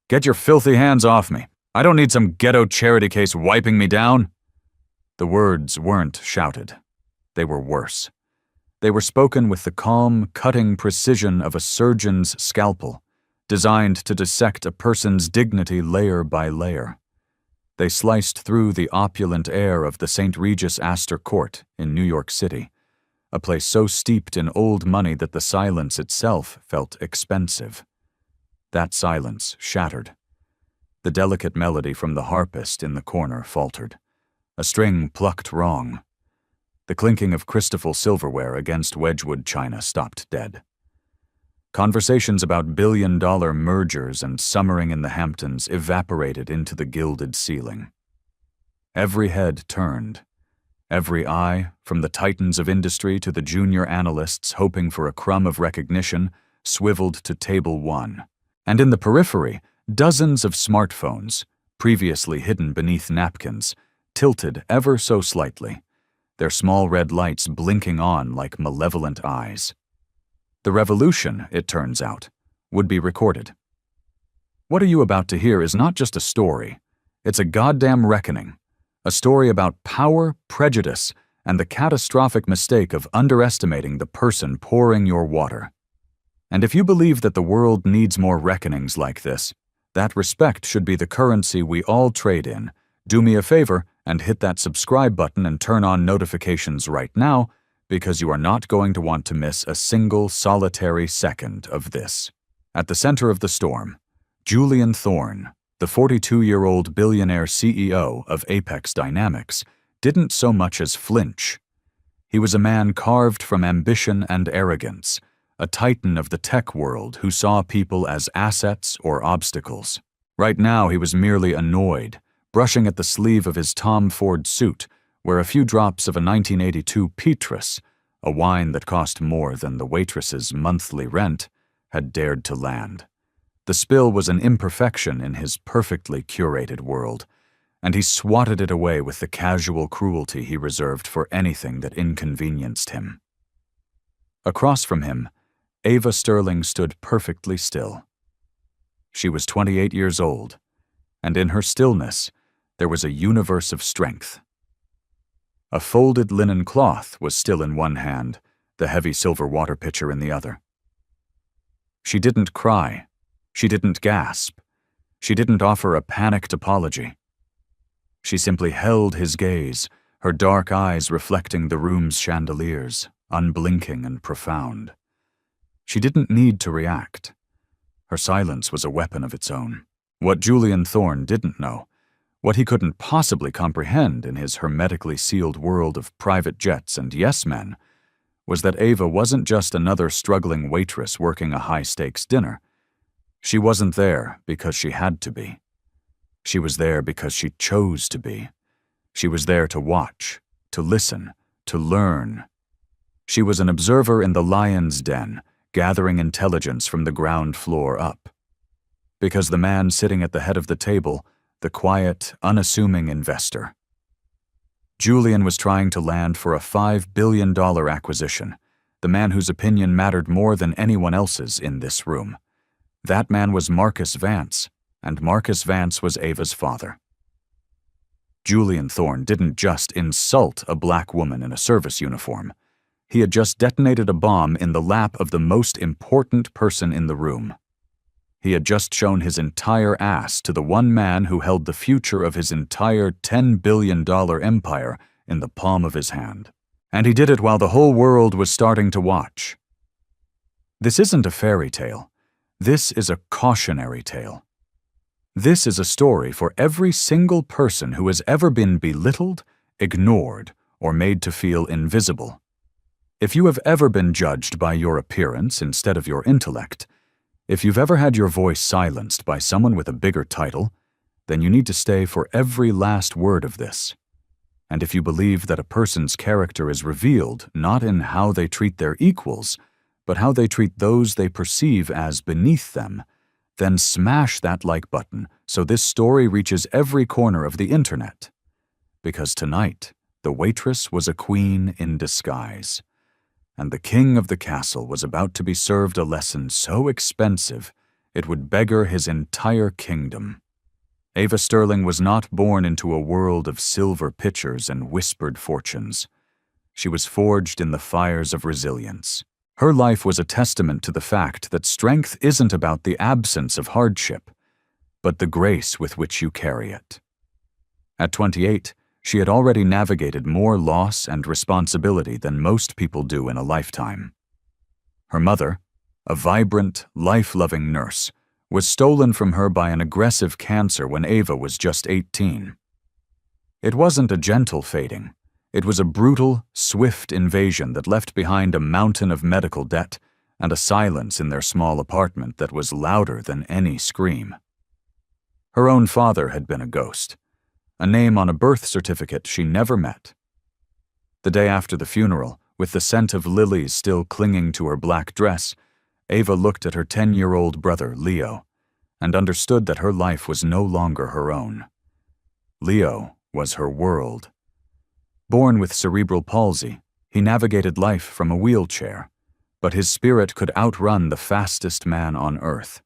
Get your filthy hands off me. I don't need some ghetto charity case wiping me down." The words weren't shouted. They were worse. They were spoken with the calm, cutting precision of a surgeon's scalpel, designed to dissect a person's dignity layer by layer. They sliced through the opulent air of the St. Regis Astor Court in New York City, a place so steeped in old money that the silence itself felt expensive. That silence shattered. The delicate melody from the harpist in the corner faltered. A string plucked wrong. The clinking of crystal silverware against Wedgwood china stopped dead. Conversations about billion-dollar mergers and summering in the Hamptons evaporated into the gilded ceiling. Every head turned. Every eye, from the titans of industry to the junior analysts hoping for a crumb of recognition, swiveled to Table 1. And in the periphery, dozens of smartphones, previously hidden beneath napkins, tilted ever so slightly, their small red lights blinking on like malevolent eyes. The revolution, it turns out, would be recorded. What are you about to hear is not just a story. It's a goddamn reckoning. A story about power, prejudice, and the catastrophic mistake of underestimating the person pouring your water. And if you believe that the world needs more reckonings like this, that respect should be the currency we all trade in, do me a favor and hit that subscribe button and turn on notifications right now, because you are not going to want to miss a single solitary second of this. At the center of the storm, Julian Thorne, the 42-year-old billionaire CEO of Apex Dynamics, didn't so much as flinch. He was a man carved from ambition and arrogance, a titan of the tech world who saw people as assets or obstacles. Right now he was merely annoyed, brushing at the sleeve of his Tom Ford suit, where a few drops of a 1982 Petrus, a wine that cost more than the waitress's monthly rent, had dared to land. The spill was an imperfection in his perfectly curated world, and he swatted it away with the casual cruelty he reserved for anything that inconvenienced him. Across from him, Ava Sterling stood perfectly still. She was 28 years old, and in her stillness, there was a universe of strength. A folded linen cloth was still in one hand, the heavy silver water pitcher in the other. She didn't cry. She didn't gasp. She didn't offer a panicked apology. She simply held his gaze, her dark eyes reflecting the room's chandeliers, unblinking and profound. She didn't need to react. Her silence was a weapon of its own. What Julian Thorne didn't know, what he couldn't possibly comprehend in his hermetically sealed world of private jets and yes-men, was that Ava wasn't just another struggling waitress working a high-stakes dinner. She wasn't there because she had to be. She was there because she chose to be. She was there to watch, to listen, to learn. She was an observer in the lion's den, gathering intelligence from the ground floor up. Because the man sitting at the head of the table, the quiet, unassuming investor. Julian was trying to land for a $5 billion acquisition, the man whose opinion mattered more than anyone else's in this room. That man was Marcus Vance, and Marcus Vance was Ava's father. Julian Thorne didn't just insult a black woman in a service uniform. He had just detonated a bomb in the lap of the most important person in the room. He had just shown his entire ass to the one man who held the future of his entire $10 billion empire in the palm of his hand. And he did it while the whole world was starting to watch. This isn't a fairy tale. This is a cautionary tale. This is a story for every single person who has ever been belittled, ignored, or made to feel invisible. If you have ever been judged by your appearance instead of your intellect, if you've ever had your voice silenced by someone with a bigger title, then you need to stay for every last word of this. And if you believe that a person's character is revealed not in how they treat their equals, but how they treat those they perceive as beneath them, then smash that like button so this story reaches every corner of the internet. Because tonight, the waitress was a queen in disguise. And the king of the castle was about to be served a lesson so expensive it would beggar his entire kingdom. Ava Sterling was not born into a world of silver pitchers and whispered fortunes. She was forged in the fires of resilience. Her life was a testament to the fact that strength isn't about the absence of hardship, but the grace with which you carry it. At 28, she had already navigated more loss and responsibility than most people do in a lifetime. Her mother, a vibrant, life-loving nurse, was stolen from her by an aggressive cancer when Ava was just 18. It wasn't a gentle fading. It was a brutal, swift invasion that left behind a mountain of medical debt and a silence in their small apartment that was louder than any scream. Her own father had been a ghost, a name on a birth certificate she never met. The day after the funeral, with the scent of lilies still clinging to her black dress, Ava looked at her 10-year-old brother, Leo, and understood that her life was no longer her own. Leo was her world. Born with cerebral palsy, he navigated life from a wheelchair, but his spirit could outrun the fastest man on earth.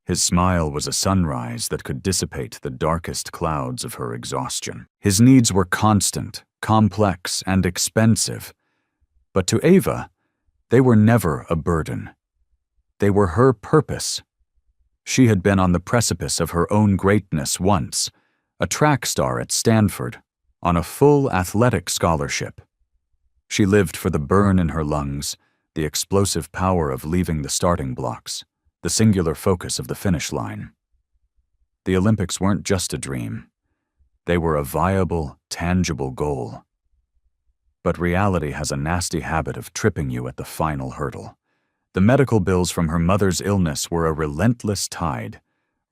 His smile was a sunrise that could dissipate the darkest clouds of her exhaustion. His needs were constant, complex, and expensive, but to Ava, they were never a burden. They were her purpose. She had been on the precipice of her own greatness once, a track star at Stanford, on a full athletic scholarship. She lived for the burn in her lungs, the explosive power of leaving the starting blocks, the singular focus of the finish line. The Olympics weren't just a dream. They were a viable, tangible goal. But reality has a nasty habit of tripping you at the final hurdle. The medical bills from her mother's illness were a relentless tide.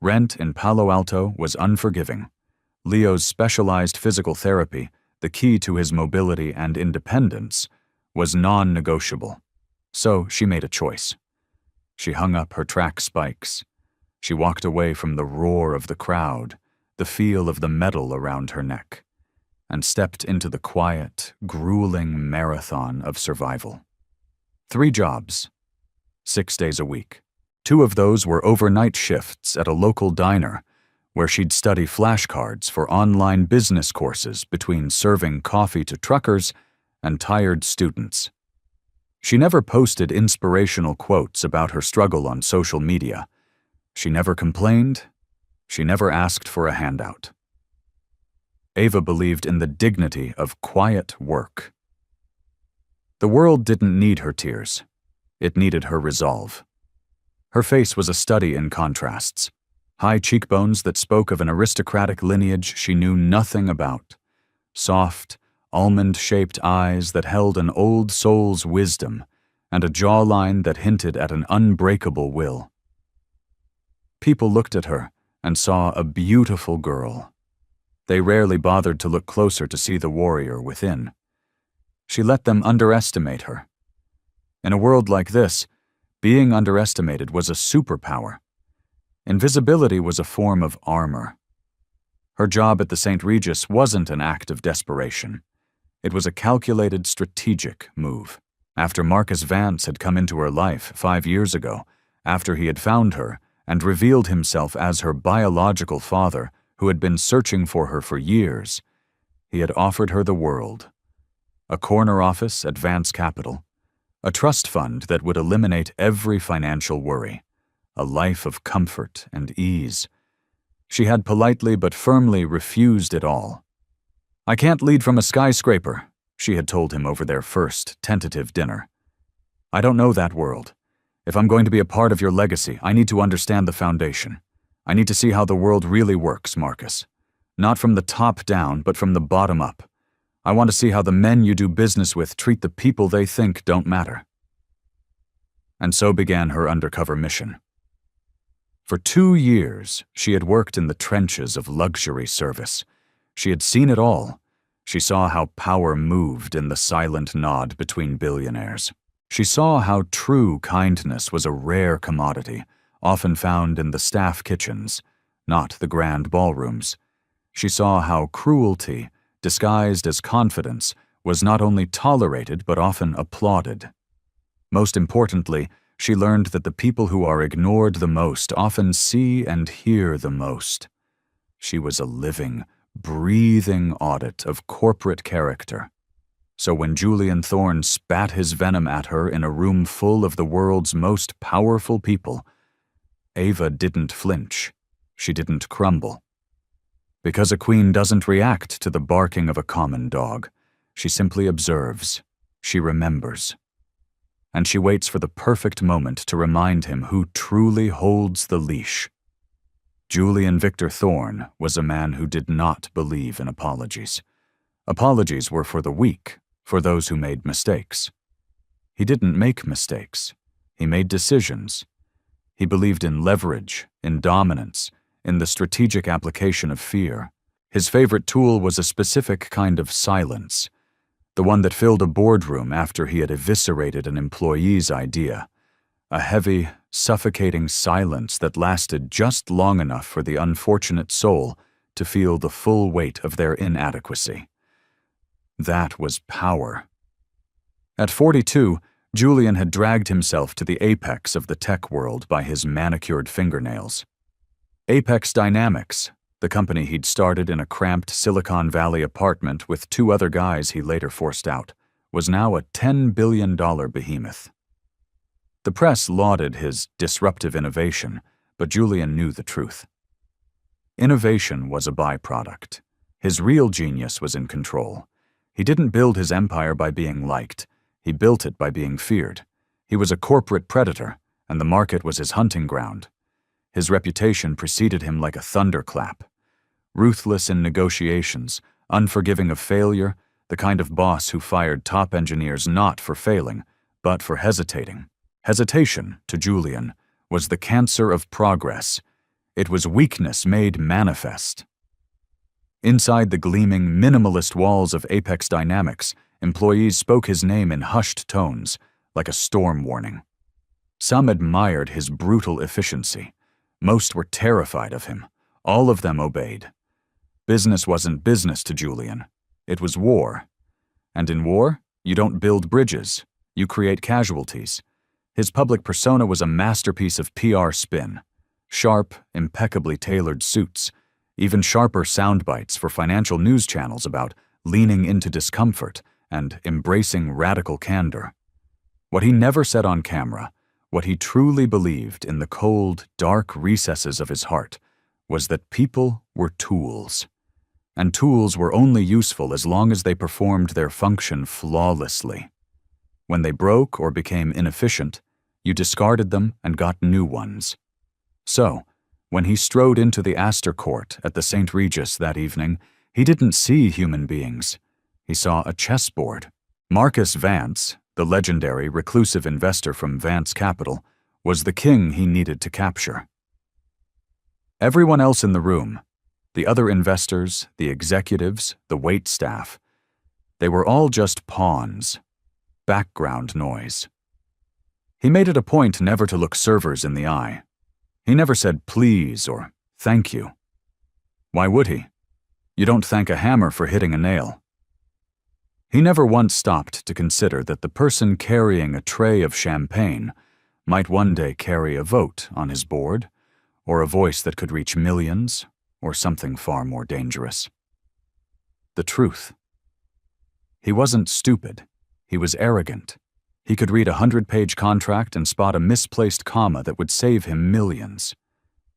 Rent in Palo Alto was unforgiving. Leo's specialized physical therapy, the key to his mobility and independence, was non-negotiable. So she made a choice. She hung up her track spikes. She walked away from the roar of the crowd, the feel of the metal around her neck, and stepped into the quiet, grueling marathon of survival. 3 jobs, 6 days a week. 2 of those were overnight shifts at a local diner, where she'd study flashcards for online business courses between serving coffee to truckers and tired students. She never posted inspirational quotes about her struggle on social media. She never complained. She never asked for a handout. Ava believed in the dignity of quiet work. The world didn't need her tears. It needed her resolve. Her face was a study in contrasts. High cheekbones that spoke of an aristocratic lineage she knew nothing about. Soft, almond-shaped eyes that held an old soul's wisdom, and a jawline that hinted at an unbreakable will. People looked at her and saw a beautiful girl. They rarely bothered to look closer to see the warrior within. She let them underestimate her. In a world like this, being underestimated was a superpower. Invisibility was a form of armor. Her job at the St. Regis wasn't an act of desperation. It was a calculated, strategic move. After Marcus Vance had come into her life 5 years ago, after he had found her and revealed himself as her biological father who had been searching for her for years, he had offered her the world. A corner office at Vance Capital, a trust fund that would eliminate every financial worry, a life of comfort and ease. She had politely but firmly refused it all. "I can't lead from a skyscraper," she had told him over their first tentative dinner. "I don't know that world. If I'm going to be a part of your legacy, I need to understand the foundation. I need to see how the world really works, Marcus. Not from the top down, but from the bottom up. I want to see how the men you do business with treat the people they think don't matter." And so began her undercover mission. For 2 years, she had worked in the trenches of luxury service. She had seen it all. She saw how power moved in the silent nod between billionaires. She saw how true kindness was a rare commodity, often found in the staff kitchens, not the grand ballrooms. She saw how cruelty, disguised as confidence, was not only tolerated but often applauded. Most importantly, she learned that the people who are ignored the most often see and hear the most. She was a living, breathing audit of corporate character. So when Julian Thorne spat his venom at her in a room full of the world's most powerful people, Ava didn't flinch. She didn't crumble. Because a queen doesn't react to the barking of a common dog. She simply observes. She remembers. And she waits for the perfect moment to remind him who truly holds the leash. Julian Victor Thorne was a man who did not believe in apologies. Apologies were for the weak, for those who made mistakes. He didn't make mistakes. He made decisions. He believed in leverage, in dominance, in the strategic application of fear. His favorite tool was a specific kind of silence, the one that filled a boardroom after he had eviscerated an employee's idea, a heavy, suffocating silence that lasted just long enough for the unfortunate soul to feel the full weight of their inadequacy. That was power. At 42, Julian had dragged himself to the apex of the tech world by his manicured fingernails. Apex Dynamics, the company he'd started in a cramped Silicon Valley apartment with 2 other guys he later forced out, was now a $10 billion behemoth. The press lauded his disruptive innovation, but Julian knew the truth. Innovation was a byproduct. His real genius was in control. He didn't build his empire by being liked. He built it by being feared. He was a corporate predator, and the market was his hunting ground. His reputation preceded him like a thunderclap. Ruthless in negotiations, unforgiving of failure, the kind of boss who fired top engineers not for failing, but for hesitating. Hesitation, to Julian, was the cancer of progress. It was weakness made manifest. Inside the gleaming, minimalist walls of Apex Dynamics, employees spoke his name in hushed tones, like a storm warning. Some admired his brutal efficiency. Most were terrified of him. All of them obeyed. Business wasn't business to Julian. It was war. And in war, you don't build bridges. You create casualties. His public persona was a masterpiece of PR spin. Sharp, impeccably tailored suits, even sharper sound bites for financial news channels about leaning into discomfort and embracing radical candor. What he never said on camera, what he truly believed in the cold, dark recesses of his heart, was that people were tools. And tools were only useful as long as they performed their function flawlessly. When they broke or became inefficient, you discarded them and got new ones. So, when he strode into the Astor Court at the St. Regis that evening, he didn't see human beings. He saw a chessboard. Marcus Vance, the legendary reclusive investor from Vance Capital, was the king he needed to capture. Everyone else in the room, the other investors, the executives, the wait staff, they were all just pawns, background noise. He made it a point never to look servers in the eye. He never said please or thank you. Why would he? You don't thank a hammer for hitting a nail. He never once stopped to consider that the person carrying a tray of champagne might one day carry a vote on his board, or a voice that could reach millions, or something far more dangerous. The truth. He wasn't stupid. He was arrogant. He could read a 100-page contract and spot a misplaced comma that would save him millions.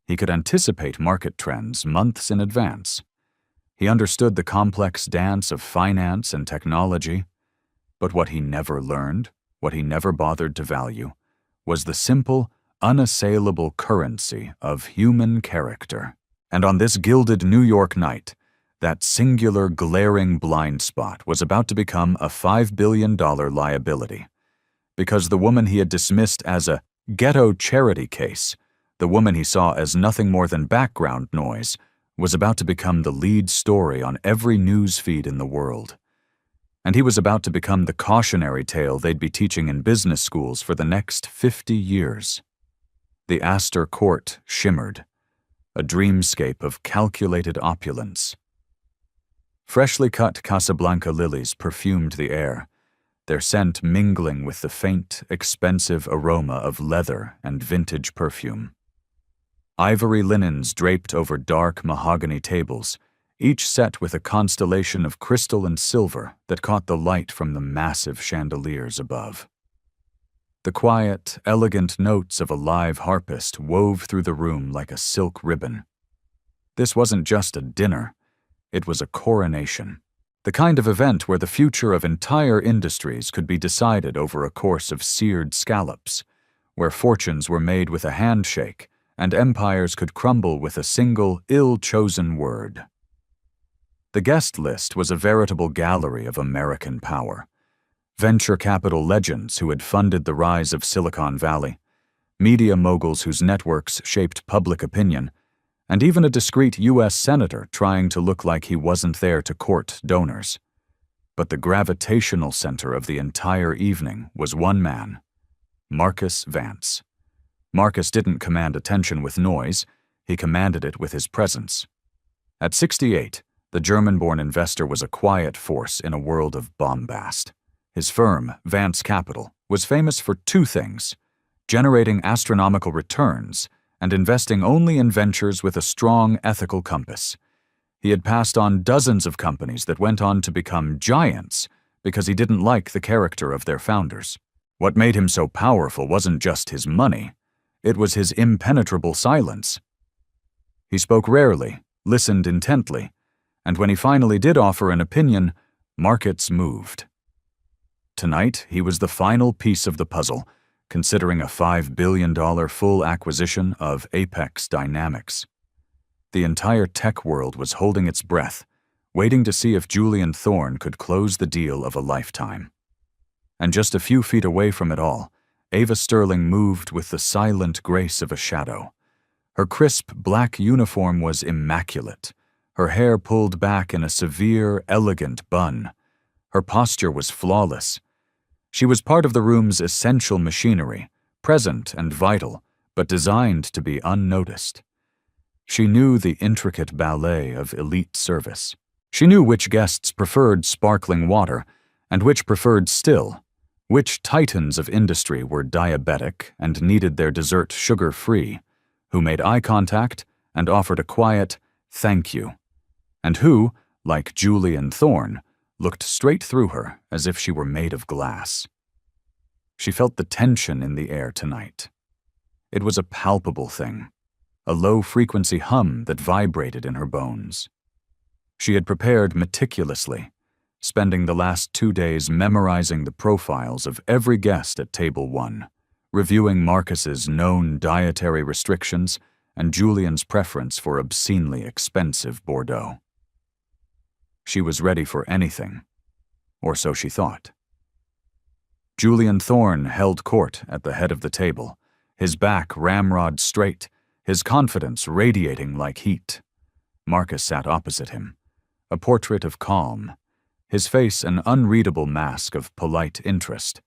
He could anticipate market trends months in advance. He understood the complex dance of finance and technology. But what he never learned, what he never bothered to value, was the simple, unassailable currency of human character. And on this gilded New York night, that singular glaring blind spot was about to become a $5 billion liability. Because the woman he had dismissed as a ghetto charity case, the woman he saw as nothing more than background noise, was about to become the lead story on every news feed in the world. And he was about to become the cautionary tale they'd be teaching in business schools for the next 50 years. The Astor Court shimmered, a dreamscape of calculated opulence. Freshly cut Casablanca lilies perfumed the air. their scent mingling with the faint, expensive aroma of leather and vintage perfume. Ivory linens draped over dark mahogany tables, each set with a constellation of crystal and silver that caught the light from the massive chandeliers above. The quiet, elegant notes of a live harpist wove through the room like a silk ribbon. This wasn't just a dinner, it was a coronation. The kind of event where the future of entire industries could be decided over a course of seared scallops, where fortunes were made with a handshake and empires could crumble with a single, ill-chosen word. The guest list was a veritable gallery of American power. Venture capital legends who had funded the rise of Silicon Valley, media moguls whose networks shaped public opinion, and even a discreet U.S. senator trying to look like he wasn't there to court donors. But the gravitational center of the entire evening was one man, Marcus Vance. Marcus didn't command attention with noise, he commanded it with his presence. At 68, the German-born investor was a quiet force in a world of bombast. His firm, Vance Capital, was famous for two things: generating astronomical returns and investing only in ventures with a strong ethical compass. He had passed on dozens of companies that went on to become giants because he didn't like the character of their founders. What made him so powerful wasn't just his money, it was his impenetrable silence. He spoke rarely, listened intently, and when he finally did offer an opinion, markets moved. Tonight, he was the final piece of the puzzle, considering a $5 billion full acquisition of Apex Dynamics. The entire tech world was holding its breath, waiting to see if Julian Thorne could close the deal of a lifetime. And just a few feet away from it all, Ava Sterling moved with the silent grace of a shadow. Her crisp black uniform was immaculate, her hair pulled back in a severe, elegant bun. Her posture was flawless. She was part of the room's essential machinery, present and vital, but designed to be unnoticed. She knew the intricate ballet of elite service. She knew which guests preferred sparkling water and which preferred still, which titans of industry were diabetic and needed their dessert sugar-free, who made eye contact and offered a quiet "thank you," and who, like Julian Thorne, looked straight through her as if she were made of glass. She felt the tension in the air tonight. It was a palpable thing, a low-frequency hum that vibrated in her bones. She had prepared meticulously, spending the last 2 days memorizing the profiles of every guest at Table 1, reviewing Marcus's known dietary restrictions and Julian's preference for obscenely expensive Bordeaux. She was ready for anything, or so she thought. Julian Thorne held court at the head of the table, his back ramrod straight, his confidence radiating like heat. Marcus sat opposite him, a portrait of calm, his face an unreadable mask of polite interest.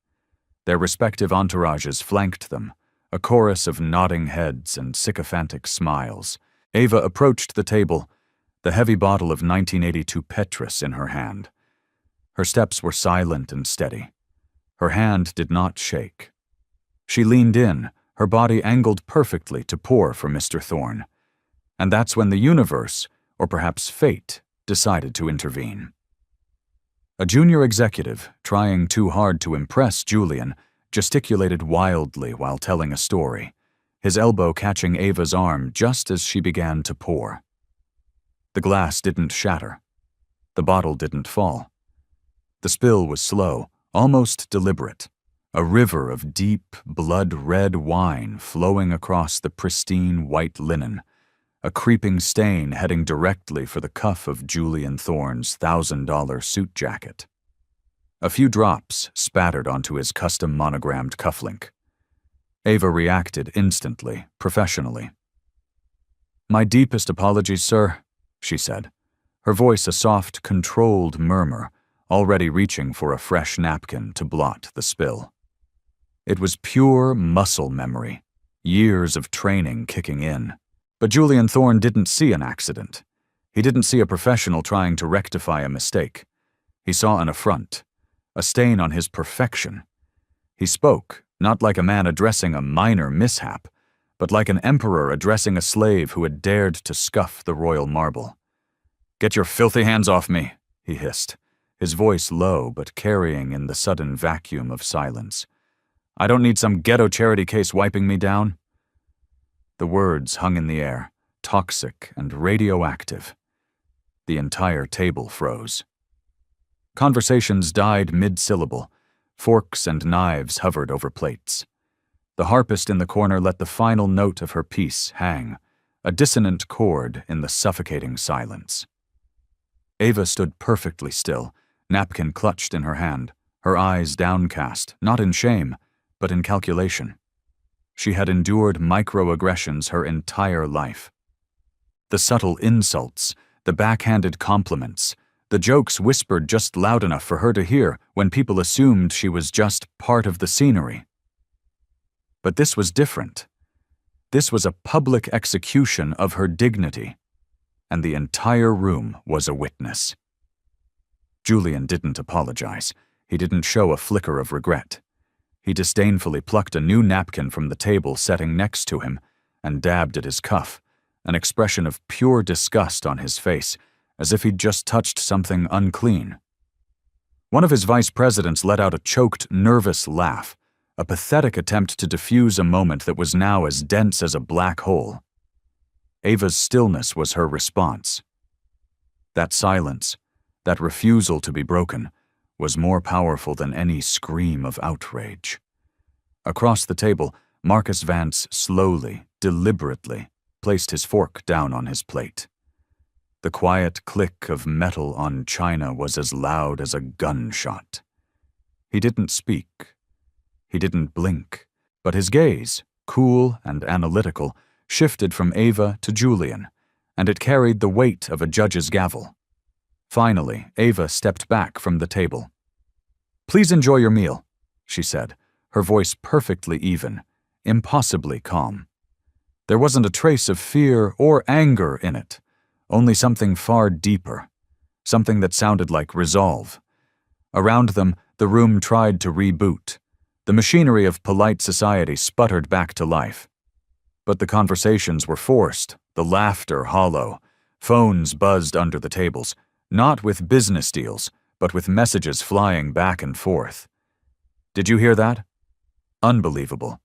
Their respective entourages flanked them, a chorus of nodding heads and sycophantic smiles. Ava approached the table, the heavy bottle of 1982 Petrus in her hand. Her steps were silent and steady. Her hand did not shake. She leaned in, her body angled perfectly to pour for Mr. Thorne. And that's when the universe, or perhaps fate, decided to intervene. A junior executive, trying too hard to impress Julian, gesticulated wildly while telling a story, his elbow catching Ava's arm just as she began to pour. The glass didn't shatter. The bottle didn't fall. The spill was slow, almost deliberate, a river of deep, blood-red wine flowing across the pristine white linen, a creeping stain heading directly for the cuff of Julian Thorne's $1,000 suit jacket. A few drops spattered onto his custom monogrammed cufflink. Ava reacted instantly, professionally. "My deepest apologies, sir," she said, her voice a soft, controlled murmur, already reaching for a fresh napkin to blot the spill. It was pure muscle memory, years of training kicking in. But Julian Thorne didn't see an accident. He didn't see a professional trying to rectify a mistake. He saw an affront, a stain on his perfection. He spoke, not like a man addressing a minor mishap, but like an emperor addressing a slave who had dared to scuff the royal marble. "Get your filthy hands off me," he hissed, his voice low but carrying in the sudden vacuum of silence. "I don't need some ghetto charity case wiping me down." The words hung in the air, toxic and radioactive. The entire table froze. Conversations died mid-syllable. Forks and knives hovered over plates. The harpist in the corner let the final note of her piece hang, a dissonant chord in the suffocating silence. Ava stood perfectly still, napkin clutched in her hand, her eyes downcast, not in shame, but in calculation. She had endured microaggressions her entire life. The subtle insults, the backhanded compliments, the jokes whispered just loud enough for her to hear when people assumed she was just part of the scenery. But this was different. This was a public execution of her dignity, and the entire room was a witness. Julian didn't apologize. He didn't show a flicker of regret. He disdainfully plucked a new napkin from the table setting next to him and dabbed at his cuff, an expression of pure disgust on his face, as if he'd just touched something unclean. One of his vice presidents let out a choked, nervous laugh, a pathetic attempt to diffuse a moment that was now as dense as a black hole. Ava's stillness was her response. That silence, that refusal to be broken, was more powerful than any scream of outrage. Across the table, Marcus Vance slowly, deliberately, placed his fork down on his plate. The quiet click of metal on china was as loud as a gunshot. He didn't speak. He didn't blink, but his gaze, cool and analytical, shifted from Ava to Julian, and it carried the weight of a judge's gavel. Finally, Ava stepped back from the table. "Please enjoy your meal," she said, her voice perfectly even, impossibly calm. There wasn't a trace of fear or anger in it, only something far deeper, something that sounded like resolve. Around them, the room tried to reboot. The machinery of polite society sputtered back to life. But the conversations were forced, the laughter hollow. Phones buzzed under the tables, not with business deals, but with messages flying back and forth. "Did you hear that? Unbelievable.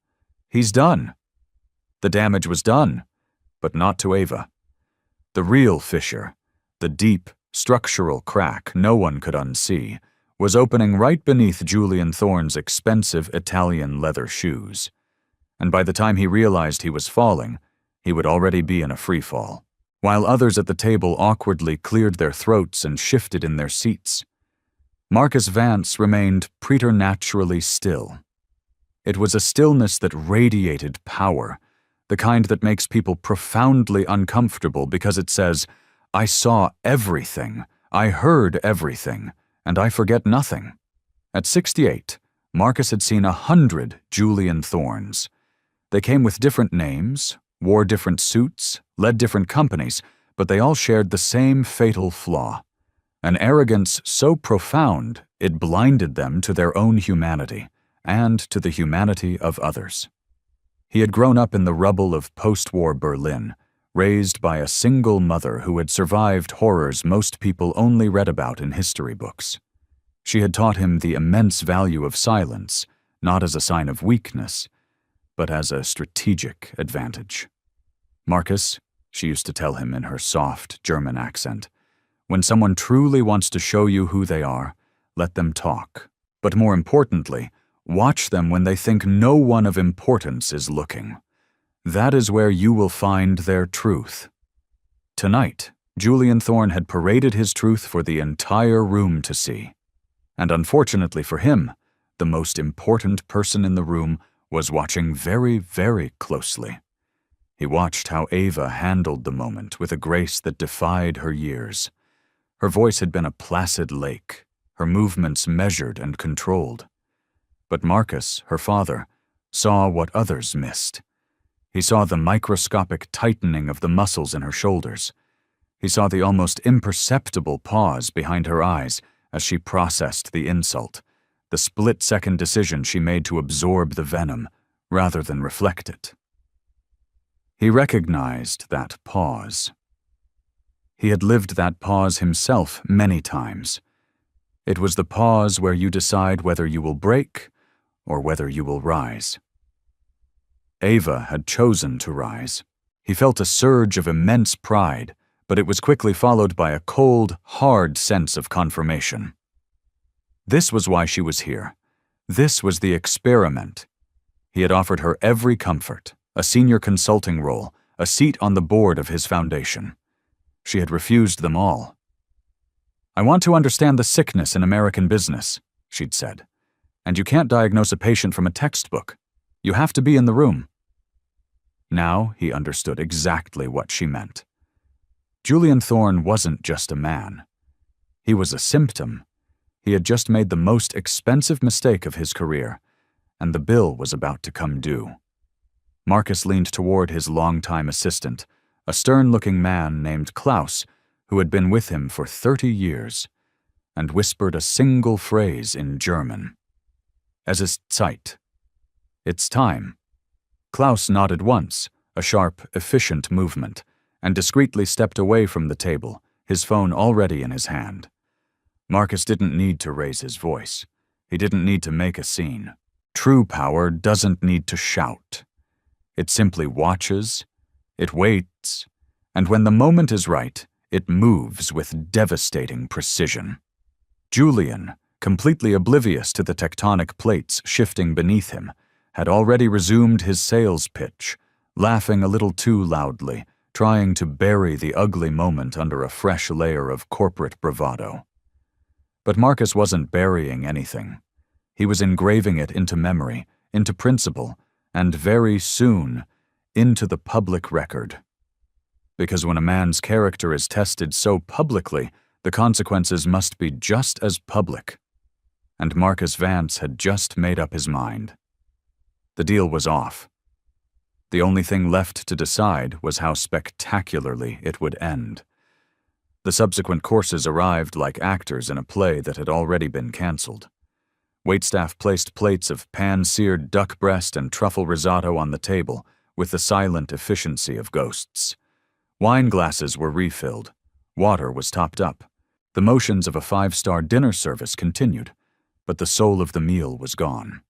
He's done." The damage was done, but not to Ava. The real fissure, the deep, structural crack no one could unsee, was opening right beneath Julian Thorne's expensive Italian leather shoes. And by the time he realized he was falling, he would already be in a free fall, while others at the table awkwardly cleared their throats and shifted in their seats. Marcus Vance remained preternaturally still. It was a stillness that radiated power, the kind that makes people profoundly uncomfortable because it says, "I saw everything, I heard everything, and I forget nothing." At 68, Marcus had seen 100 Julian Thornes. They came with different names, wore different suits, led different companies, but they all shared the same fatal flaw, an arrogance so profound it blinded them to their own humanity and to the humanity of others. He had grown up in the rubble of post-war Berlin, raised by a single mother who had survived horrors most people only read about in history books. She had taught him the immense value of silence, not as a sign of weakness, but as a strategic advantage. "Marcus," she used to tell him in her soft German accent, "when someone truly wants to show you who they are, let them talk. But more importantly, watch them when they think no one of importance is looking. That is where you will find their truth." Tonight, Julian Thorne had paraded his truth for the entire room to see. And unfortunately for him, the most important person in the room was watching very, very closely. He watched how Ava handled the moment with a grace that defied her years. Her voice had been a placid lake, her movements measured and controlled. But Marcus, her father, saw what others missed. He saw the microscopic tightening of the muscles in her shoulders. He saw the almost imperceptible pause behind her eyes as she processed the insult, the split-second decision she made to absorb the venom rather than reflect it. He recognized that pause. He had lived that pause himself many times. It was the pause where you decide whether you will break or whether you will rise. Ava had chosen to rise. He felt a surge of immense pride, but it was quickly followed by a cold, hard sense of confirmation. This was why she was here. This was the experiment. He had offered her every comfort, a senior consulting role, a seat on the board of his foundation. She had refused them all. "I want to understand the sickness in American business," she'd said. "And you can't diagnose a patient from a textbook. You have to be in the room." Now he understood exactly what she meant. Julian Thorne wasn't just a man. He was a symptom. He had just made the most expensive mistake of his career, and the bill was about to come due. Marcus leaned toward his longtime assistant, a stern-looking man named Klaus, who had been with him for 30 years, and whispered a single phrase in German. "Es ist Zeit." "It's time." Klaus nodded once, a sharp, efficient movement, and discreetly stepped away from the table, his phone already in his hand. Marcus didn't need to raise his voice. He didn't need to make a scene. True power doesn't need to shout. It simply watches, it waits, and when the moment is right, it moves with devastating precision. Julian, completely oblivious to the tectonic plates shifting beneath him, had already resumed his sales pitch, laughing a little too loudly, trying to bury the ugly moment under a fresh layer of corporate bravado. But Marcus wasn't burying anything. He was engraving it into memory, into principle, and very soon, into the public record. Because when a man's character is tested so publicly, the consequences must be just as public. And Marcus Vance had just made up his mind. The deal was off. The only thing left to decide was how spectacularly it would end. The subsequent courses arrived like actors in a play that had already been canceled. Waitstaff placed plates of pan-seared duck breast and truffle risotto on the table with the silent efficiency of ghosts. Wine glasses were refilled. Water was topped up. The motions of a 5-star dinner service continued, but the soul of the meal was gone.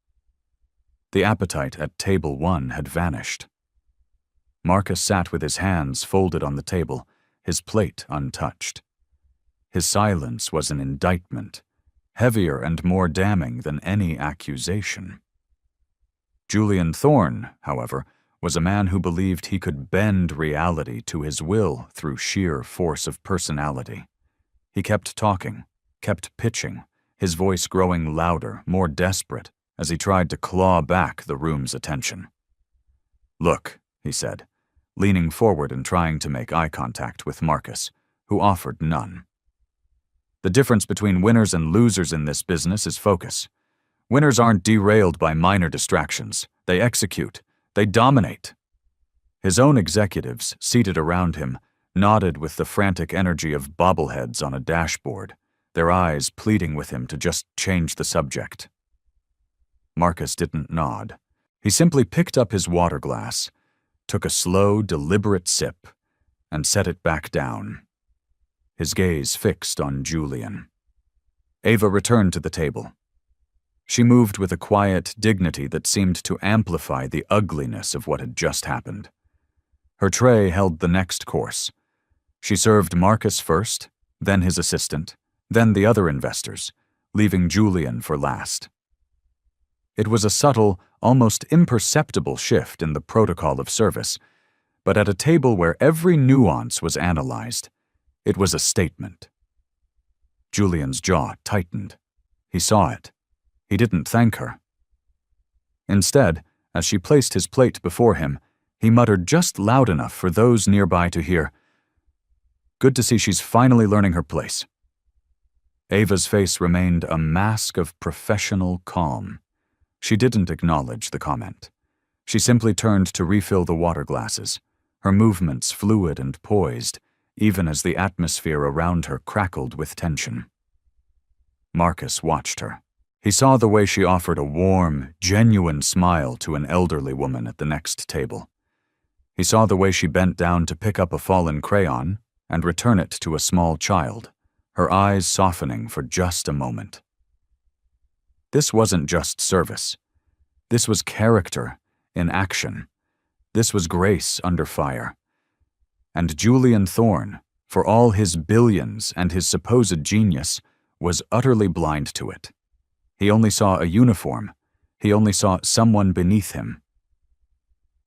The appetite at table 1 had vanished. Marcus sat with his hands folded on the table, his plate untouched. His silence was an indictment, heavier and more damning than any accusation. Julian Thorne, however, was a man who believed he could bend reality to his will through sheer force of personality. He kept talking, kept pitching, his voice growing louder, more desperate, as he tried to claw back the room's attention. "Look," he said, leaning forward and trying to make eye contact with Marcus, who offered none. "The difference between winners and losers in this business is focus. Winners aren't derailed by minor distractions. They execute. They dominate." His own executives, seated around him, nodded with the frantic energy of bobbleheads on a dashboard, their eyes pleading with him to just change the subject. Marcus didn't nod. He simply picked up his water glass, took a slow, deliberate sip, and set it back down. His gaze fixed on Julian. Ava returned to the table. She moved with a quiet dignity that seemed to amplify the ugliness of what had just happened. Her tray held the next course. She served Marcus first, then his assistant, then the other investors, leaving Julian for last. It was a subtle, almost imperceptible shift in the protocol of service, but at a table where every nuance was analyzed, it was a statement. Julian's jaw tightened. He saw it. He didn't thank her. Instead, as she placed his plate before him, he muttered just loud enough for those nearby to hear, "Good to see she's finally learning her place." Ava's face remained a mask of professional calm. She didn't acknowledge the comment. She simply turned to refill the water glasses, her movements fluid and poised, even as the atmosphere around her crackled with tension. Marcus watched her. He saw the way she offered a warm, genuine smile to an elderly woman at the next table. He saw the way she bent down to pick up a fallen crayon and return it to a small child, her eyes softening for just a moment. This wasn't just service. This was character in action. This was grace under fire. And Julian Thorne, for all his billions and his supposed genius, was utterly blind to it. He only saw a uniform. He only saw someone beneath him.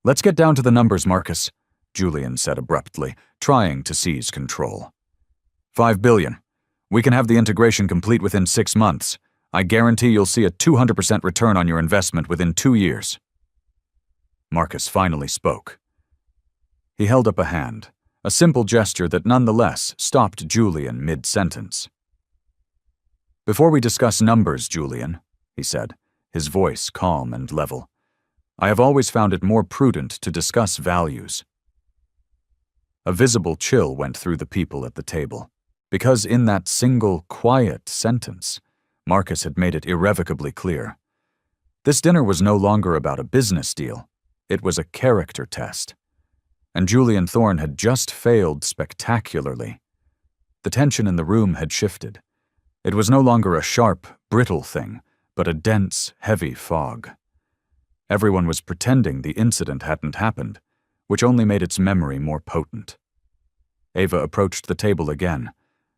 "Let's get down to the numbers, Marcus," Julian said abruptly, trying to seize control. $5 billion. We can have the integration complete within 6 months. I guarantee you'll see a 200% return on your investment within 2 years. Marcus finally spoke. He held up a hand, a simple gesture that nonetheless stopped Julian mid-sentence. "Before we discuss numbers, Julian," he said, his voice calm and level, "I have always found it more prudent to discuss values." A visible chill went through the people at the table, because in that single, quiet sentence, Marcus had made it irrevocably clear. This dinner was no longer about a business deal. It was a character test. And Julian Thorne had just failed spectacularly. The tension in the room had shifted. It was no longer a sharp, brittle thing, but a dense, heavy fog. Everyone was pretending the incident hadn't happened, which only made its memory more potent. Ava approached the table again,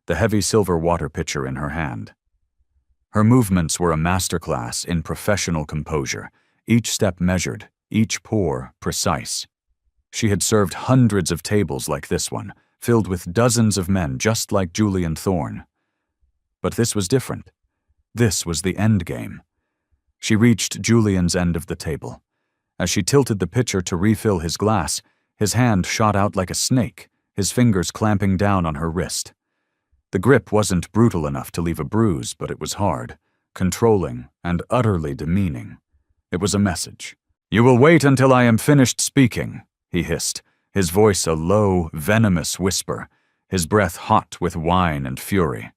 the heavy silver water pitcher in her hand. Her movements were a masterclass in professional composure, each step measured, each pour precise. She had served hundreds of tables like this one, filled with dozens of men just like Julian Thorne. But this was different. This was the end game. She reached Julian's end of the table. As she tilted the pitcher to refill his glass, his hand shot out like a snake, his fingers clamping down on her wrist. The grip wasn't brutal enough to leave a bruise, but it was hard, controlling, and utterly demeaning. It was a message. "You will wait until I am finished speaking," he hissed, his voice a low, venomous whisper, his breath hot with wine and fury.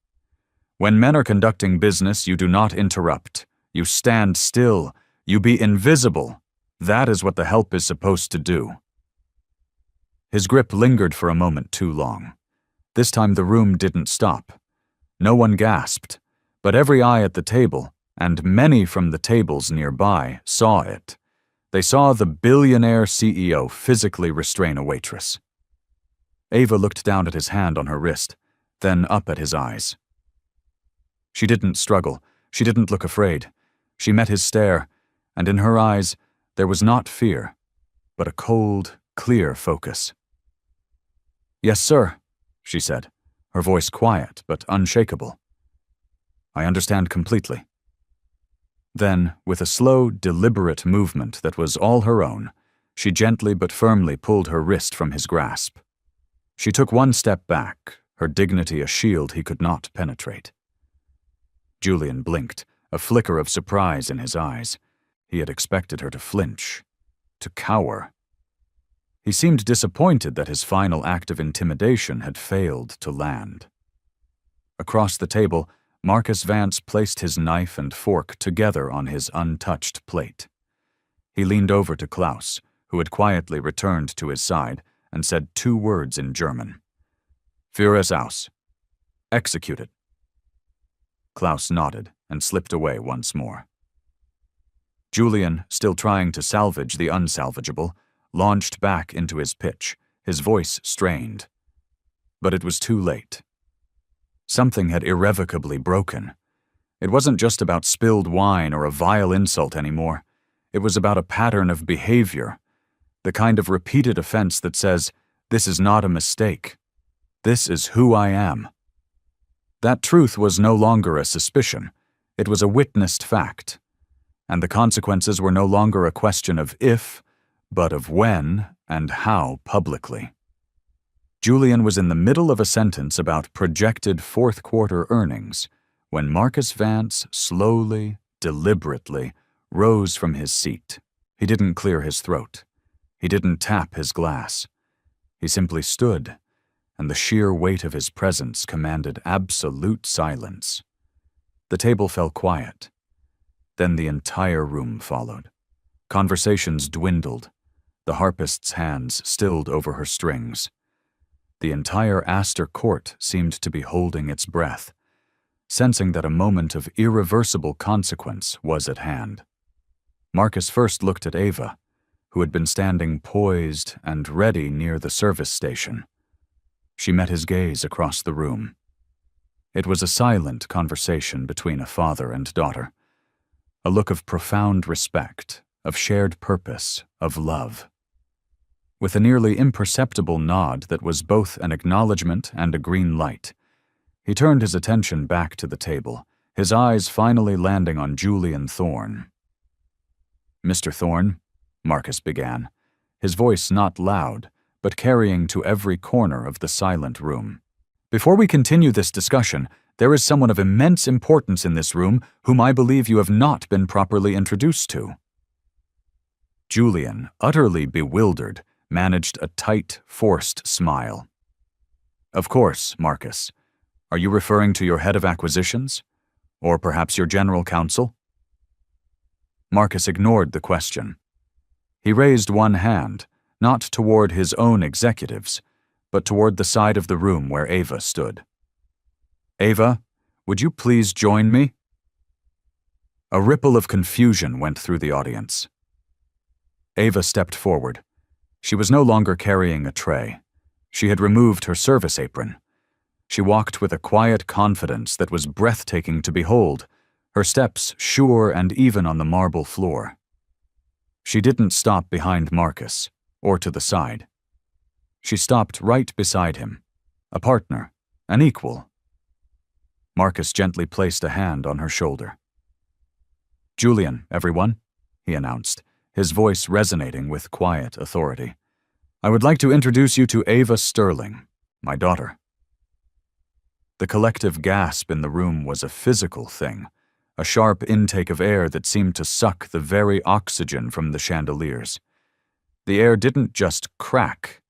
"When men are conducting business, you do not interrupt. You stand still. You be invisible. That is what the help is supposed to do." His grip lingered for a moment too long. This time the room didn't stop. No one gasped, but every eye at the table, and many from the tables nearby, saw it. They saw the billionaire CEO physically restrain a waitress. Ava looked down at his hand on her wrist, then up at his eyes. She didn't struggle. She didn't look afraid. She met his stare, and in her eyes there was not fear, but a cold, clear focus. "Yes, sir," she said, her voice quiet but unshakable. "I understand completely." Then, with a slow, deliberate movement that was all her own, she gently but firmly pulled her wrist from his grasp. She took one step back, her dignity a shield he could not penetrate. Julian blinked, a flicker of surprise in his eyes. He had expected her to flinch, to cower. He seemed disappointed that his final act of intimidation had failed to land. Across the table, Marcus Vance placed his knife and fork together on his untouched plate. He leaned over to Klaus, who had quietly returned to his side, and said 2 words in German. "Führ es aus." "Execute it." Klaus nodded and slipped away once more. Julian, still trying to salvage the unsalvageable, launched back into his pitch, his voice strained. But it was too late. Something had irrevocably broken. It wasn't just about spilled wine or a vile insult anymore. It was about a pattern of behavior, the kind of repeated offense that says, "This is not a mistake. This is who I am." That truth was no longer a suspicion. It was a witnessed fact. And the consequences were no longer a question of if, but of when and how publicly. Julian was in the middle of a sentence about projected 4th quarter earnings when Marcus Vance slowly, deliberately, rose from his seat. He didn't clear his throat. He didn't tap his glass. He simply stood, and the sheer weight of his presence commanded absolute silence. The table fell quiet. Then the entire room followed. Conversations dwindled. The harpist's hands stilled over her strings. The entire Astor court seemed to be holding its breath, sensing that a moment of irreversible consequence was at hand. Marcus first looked at Ava, who had been standing poised and ready near the service station. She met his gaze across the room. It was a silent conversation between a father and daughter, a look of profound respect, of shared purpose, of love. With a nearly imperceptible nod that was both an acknowledgement and a green light, he turned his attention back to the table, his eyes finally landing on Julian Thorne. "Mr. Thorne," Marcus began, his voice not loud, but carrying to every corner of the silent room. "Before we continue this discussion, there is someone of immense importance in this room whom I believe you have not been properly introduced to." Julian, utterly bewildered, managed a tight, forced smile. "Of course, Marcus. Are you referring to your head of acquisitions? Or perhaps your general counsel?" Marcus ignored the question. He raised one hand, not toward his own executives, but toward the side of the room where Ava stood. "Ava, would you please join me?" A ripple of confusion went through the audience. Ava stepped forward. She was no longer carrying a tray. She had removed her service apron. She walked with a quiet confidence that was breathtaking to behold, her steps sure and even on the marble floor. She didn't stop behind Marcus, or to the side. She stopped right beside him, a partner, an equal. Marcus gently placed a hand on her shoulder. "Julian, everyone," he announced, his voice resonating with quiet authority. "I would like to introduce you to Ava Sterling, my daughter." The collective gasp in the room was a physical thing, a sharp intake of air that seemed to suck the very oxygen from the chandeliers. The air didn't just crack,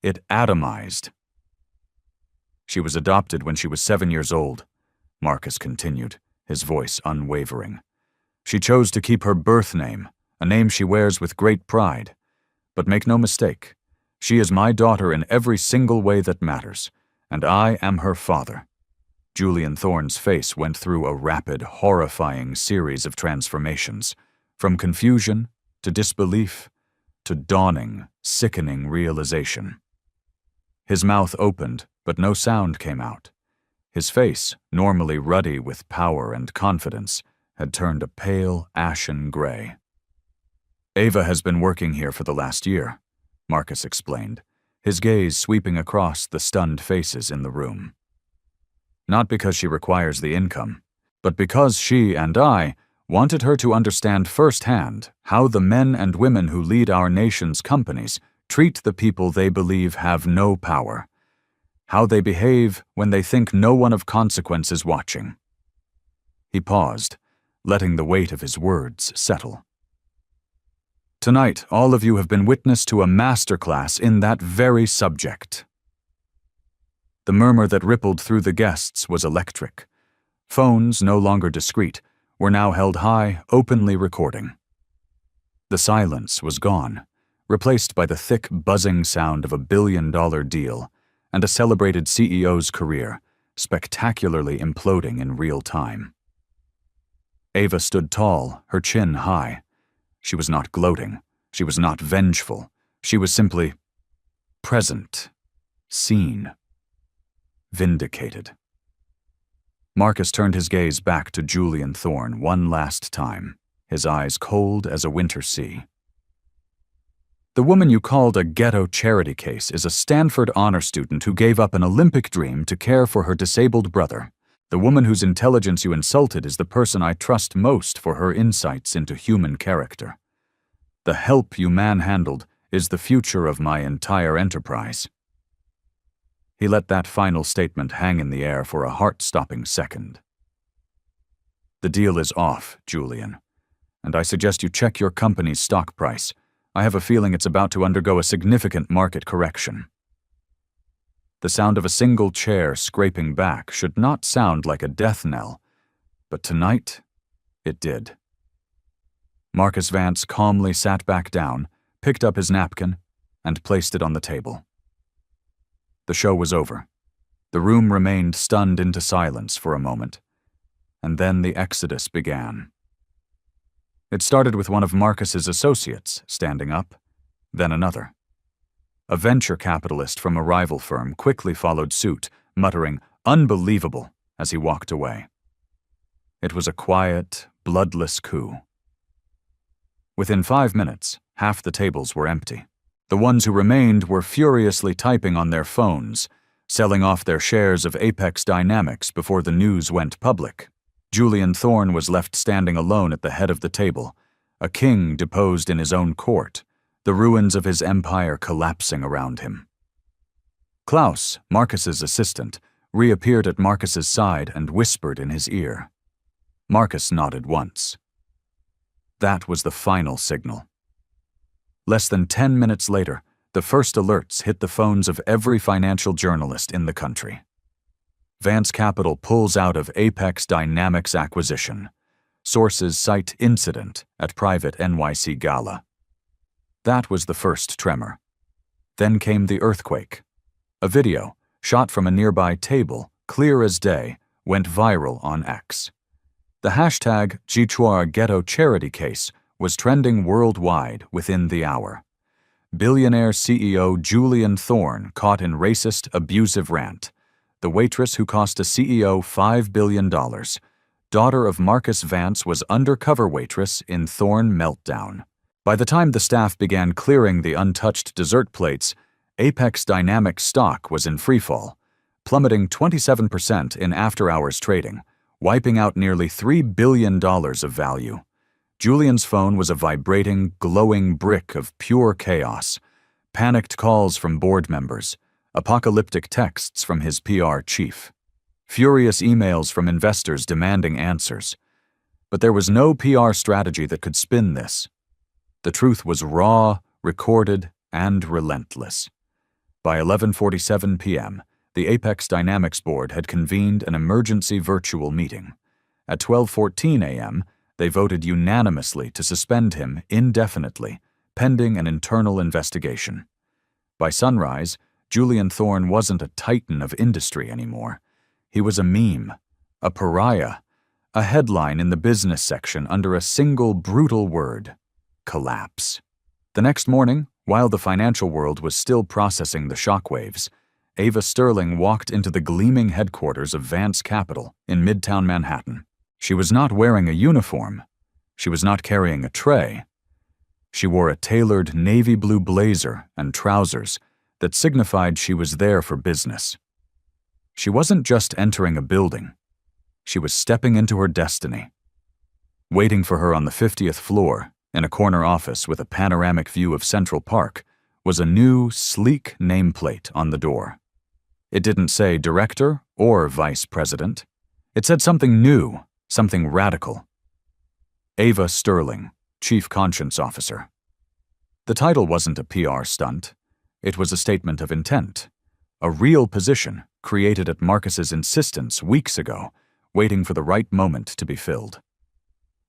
it atomized. "She was adopted when she was 7 years old," Marcus continued, his voice unwavering. "She chose to keep her birth name, a name she wears with great pride. But make no mistake, she is my daughter in every single way that matters, and I am her father." Julian Thorne's face went through a rapid, horrifying series of transformations, from confusion to disbelief to dawning, sickening realization. His mouth opened, but no sound came out. His face, normally ruddy with power and confidence, had turned a pale, ashen gray. "Ava has been working here for the last year," Marcus explained, his gaze sweeping across the stunned faces in the room. "Not because she requires the income, but because she and I wanted her to understand firsthand how the men and women who lead our nation's companies treat the people they believe have no power, how they behave when they think no one of consequence is watching." He paused, letting the weight of his words settle. "Tonight, all of you have been witness to a masterclass in that very subject." The murmur that rippled through the guests was electric. Phones, no longer discreet, were now held high, openly recording. The silence was gone, replaced by the thick, buzzing sound of a billion-dollar deal and a celebrated CEO's career, spectacularly imploding in real time. Ava stood tall, her chin high. She was not gloating. She was not vengeful. She was simply present, seen, vindicated. Marcus turned his gaze back to Julian Thorne one last time, his eyes cold as a winter sea. "The woman you called a ghetto charity case is a Stanford honor student who gave up an Olympic dream to care for her disabled brother. The woman whose intelligence you insulted is the person I trust most for her insights into human character. The help you manhandled is the future of my entire enterprise." He let that final statement hang in the air for a heart-stopping second. "The deal is off, Julian, and I suggest you check your company's stock price. I have a feeling it's about to undergo a significant market correction." The sound of a single chair scraping back should not sound like a death knell, but tonight it did. Marcus Vance calmly sat back down, picked up his napkin, and placed it on the table. The show was over. The room remained stunned into silence for a moment, and then the exodus began. It started with one of Marcus's associates standing up, then another. A venture capitalist from a rival firm quickly followed suit, muttering, "Unbelievable," as he walked away. It was a quiet, bloodless coup. Within 5 minutes, half the tables were empty. The ones who remained were furiously typing on their phones, selling off their shares of Apex Dynamics before the news went public. Julian Thorne was left standing alone at the head of the table, a king deposed in his own court, the ruins of his empire collapsing around him. Klaus, Marcus's assistant, reappeared at Marcus's side and whispered in his ear. Marcus nodded once. That was the final signal. Less than 10 minutes later, the first alerts hit the phones of every financial journalist in the country. Vance Capital pulls out of Apex Dynamics acquisition. Sources cite incident at private NYC gala. That was the first tremor. Then came the earthquake. A video, shot from a nearby table, clear as day, went viral on X. The hashtag Jichuar Ghetto Charity Case was trending worldwide within the hour. Billionaire CEO Julian Thorne caught in racist, abusive rant. The waitress who cost a CEO $5 billion. Daughter of Marcus Vance was undercover waitress in Thorne meltdown. By the time the staff began clearing the untouched dessert plates, Apex Dynamics stock was in freefall, plummeting 27% in after-hours trading, wiping out nearly $3 billion of value. Julian's phone was a vibrating, glowing brick of pure chaos. Panicked calls from board members, apocalyptic texts from his PR chief, furious emails from investors demanding answers. But there was no PR strategy that could spin this. The truth was raw, recorded, and relentless. By 11:47 p.m., the Apex Dynamics board had convened an emergency virtual meeting. At 12:14 a.m., they voted unanimously to suspend him indefinitely, pending an internal investigation. By sunrise, Julian Thorne wasn't a titan of industry anymore. He was a meme, a pariah, a headline in the business section under a single brutal word: collapse. The next morning, while the financial world was still processing the shockwaves, Ava Sterling walked into the gleaming headquarters of Vance Capital in Midtown Manhattan. She was not wearing a uniform. She was not carrying a tray. She wore a tailored navy blue blazer and trousers that signified she was there for business. She wasn't just entering a building. She was stepping into her destiny. Waiting for her on the 50th floor, in a corner office with a panoramic view of Central Park, was a new, sleek nameplate on the door. It didn't say director or vice president. It said something new, something radical. Ava Sterling, Chief Conscience Officer. The title wasn't a PR stunt. It was a statement of intent. A real position created at Marcus's insistence weeks ago, waiting for the right moment to be filled.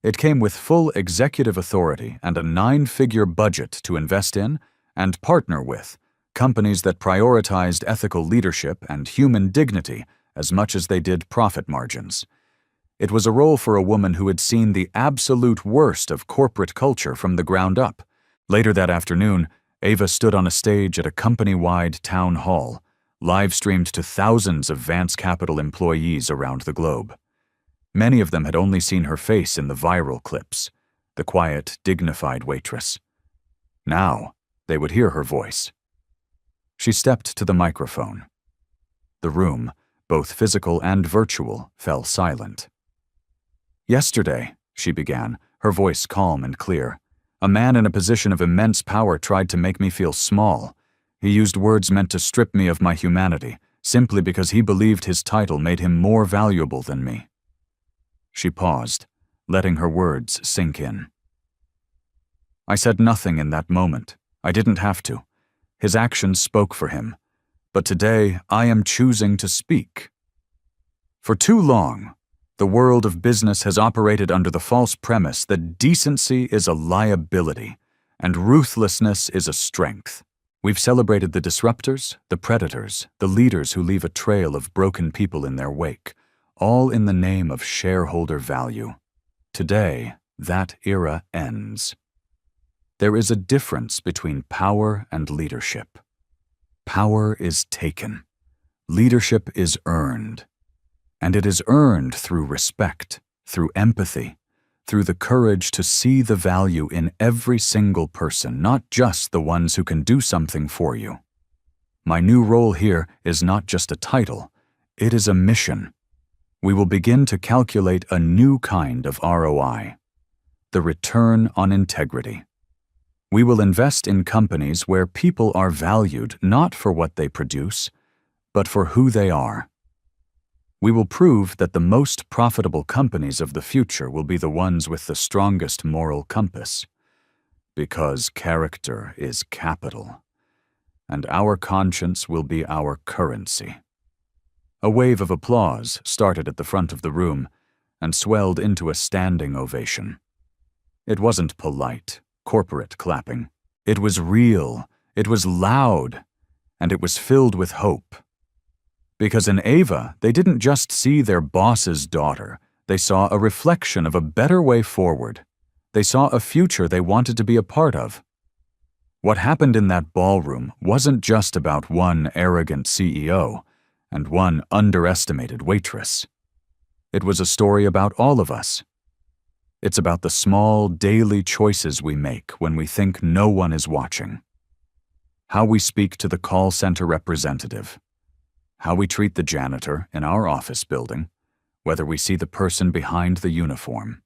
It came with full executive authority and a 9-figure budget to invest in and partner with companies that prioritized ethical leadership and human dignity as much as they did profit margins. It was a role for a woman who had seen the absolute worst of corporate culture from the ground up. Later that afternoon, Ava stood on a stage at a company-wide town hall, live-streamed to thousands of Vance Capital employees around the globe. Many of them had only seen her face in the viral clips, the quiet, dignified waitress. Now, they would hear her voice. She stepped to the microphone. The room, both physical and virtual, fell silent. "Yesterday," she began, her voice calm and clear, "a man in a position of immense power tried to make me feel small. He used words meant to strip me of my humanity, simply because he believed his title made him more valuable than me." She paused, letting her words sink in. "I said nothing in that moment. I didn't have to. His actions spoke for him. But today, I am choosing to speak. For too long, The world of business has operated under the false premise that decency is a liability and ruthlessness is a strength. We've celebrated the disruptors, the predators, the leaders who leave a trail of broken people in their wake, all in the name of shareholder value. Today, that era ends. There is a difference between power and leadership. Power is taken. Leadership is earned. And it is earned through respect, through empathy, through the courage to see the value in every single person, not just the ones who can do something for you. My new role here is not just a title, it is a mission. We will begin to calculate a new kind of ROI, the return on integrity. We will invest in companies where people are valued not for what they produce, but for who they are. We will prove that the most profitable companies of the future will be the ones with the strongest moral compass, because character is capital, and our conscience will be our currency. A wave of applause started at the front of the room and swelled into a standing ovation. It wasn't polite, corporate clapping. It was real, it was loud, and it was filled with hope. Because in Ava, they didn't just see their boss's daughter, they saw a reflection of a better way forward. They saw a future they wanted to be a part of. What happened in that ballroom wasn't just about one arrogant CEO and one underestimated waitress. It was a story about all of us. It's about the small, daily choices we make when we think no one is watching. How we speak to the call center representative. How we treat the janitor in our office building, whether we see the person behind the uniform.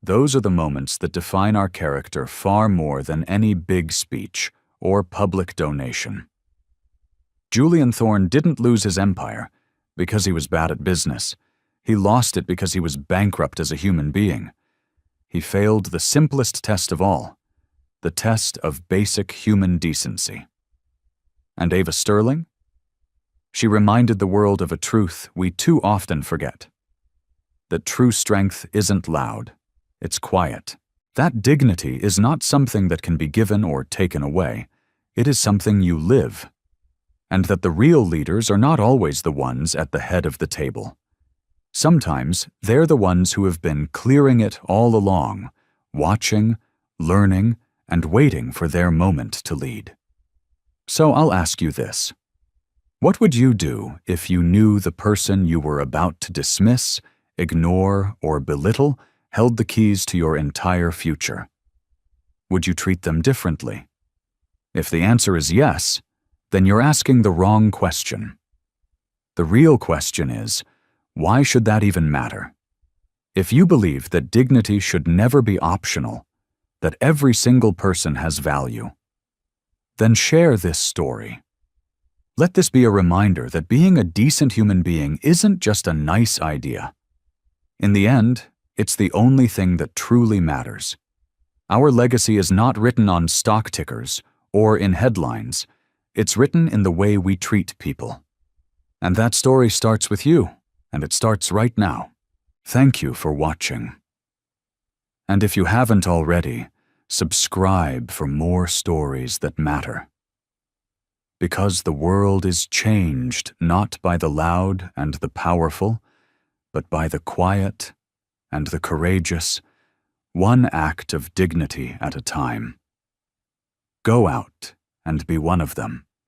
Those are the moments that define our character far more than any big speech or public donation. Julian Thorne didn't lose his empire because he was bad at business. He lost it because he was bankrupt as a human being. He failed the simplest test of all, the test of basic human decency. And Ava Sterling? She reminded the world of a truth we too often forget. That true strength isn't loud, it's quiet. That dignity is not something that can be given or taken away. It is something you live. And that the real leaders are not always the ones at the head of the table. Sometimes they're the ones who have been clearing it all along, watching, learning, and waiting for their moment to lead. So I'll ask you this. What would you do if you knew the person you were about to dismiss, ignore, or belittle held the keys to your entire future? Would you treat them differently? If the answer is yes, then you're asking the wrong question. The real question is, why should that even matter? If you believe that dignity should never be optional, that every single person has value, then share this story. Let this be a reminder that being a decent human being isn't just a nice idea. In the end, it's the only thing that truly matters. Our legacy is not written on stock tickers or in headlines. It's written in the way we treat people. And that story starts with you, and it starts right now. Thank you for watching. And if you haven't already, subscribe for more stories that matter. Because the world is changed not by the loud and the powerful, but by the quiet and the courageous, one act of dignity at a time. Go out and be one of them.